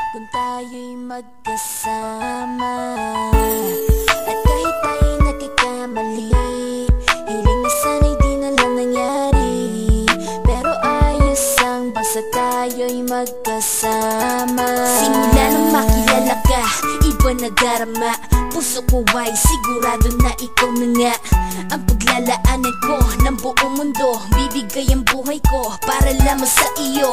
kung tayo'y magkasama. At kahit tayo'y nagkakamali, hiling na sana'y di na lang nangyari. Pero ayos ang basta tayo'y magkasama. Simula nang makilala ka, iba nadarama. Puso ko ay sigurado na ikaw na nga ang paglalaanan ko ng buong mundo. Bibigay ang buhay ko para lamang sa iyo.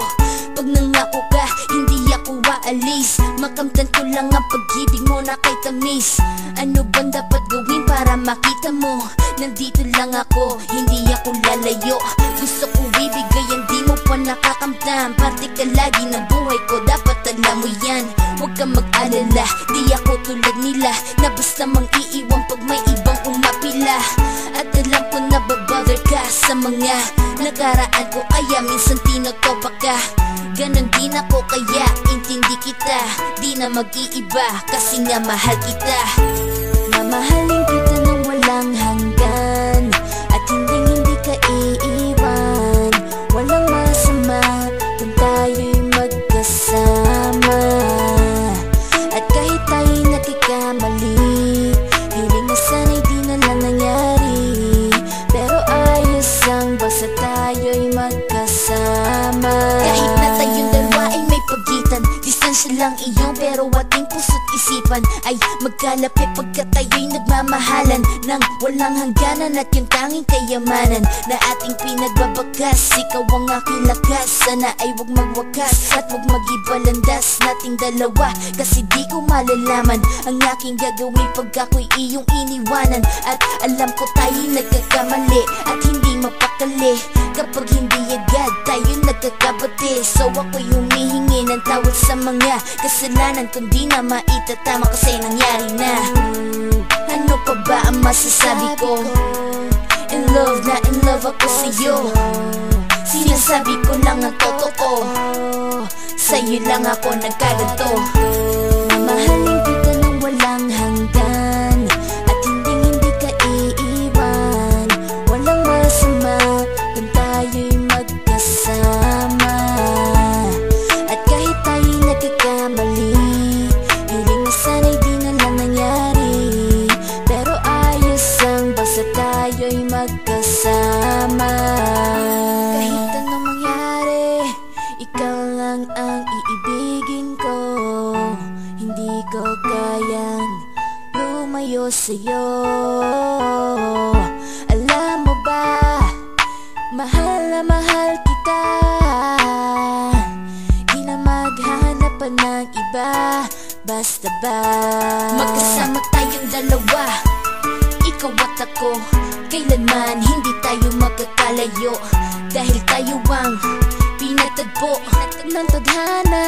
Pag nangako ka, hindi ako aalis. Makamtan ko lang ang pag-ibig mo na kay tamis. Ano bang dapat gawin para makita mo? Nandito lang ako, hindi ako lalayo. Gusto ko ibigay ang di mo pa nakakamtam. Parte ka lagi ng buhay ko, dapat alam mo yan. Huwag kang mag-alala, di ako tulad nila na basta mang iiwan pag may ibang umapila. At alam ko na babother ka sa mga nakaraan ko, kaya minsan tinotopa ka. Ganon din ako kaya intindi kita. Di na mag-iiba kasi nga mahal kita. Mamahalin kita nang walang hanggan, at hindi ka iiwan. Walang masama kung tayo'y magkasama. At kahit tayo'y nagkakamali, hiling na sana'y di na lang nangyari. Pero ayos ang basta tayo'y magkasama. Kahit na tayong dalawa ay may pagitan, distansya lang iyong pero ating puso't isipan ay magkalapit pagkat tayo'y nagmamahalan ng walang hangganan. At yung tanging kayamanan na ating pinagbabakas, ikaw ang aking lakas. Sana ay huwag magwakas at huwag mag-iba landas nating dalawa, kasi di ko malalaman ang aking gagawin pag ako'y iyong iniwanan. At alam ko tayo'y nagkakamali at hindi mapakali kapag hindi agad tayo nagkakabati. So ako'y humihingi ng tawad sa mga kasalanan kung di na maitatama kasi nangyari na. Ano pa ba ang masasabi ko? In love na in love ako sa'yo. Sinasabi ko lang ang totoo, sa'yo lang ako nagkaganto. Mamahalin kita nang walang hanggan, at hindi ka iiwan. Walang masama kung tayo'y magkasama. At kahit tayo'y nagkakamali, hiling na sana'y di na lang nangyari. Pero ayos ang basta tayo'y magkasama. Kahit anong mangyari, ikaw lang ang iibigin ko. Hindi ko kayang lumayo sa'yo. Alam mo ba, mahal na mahal kita. Di na maghanap pa ng iba, basta ba magkasama tayong dalawa, ikaw at ako. Kailanman hindi tayo magkakalayo, dahil tayo ang pinatagpo ng tadhana.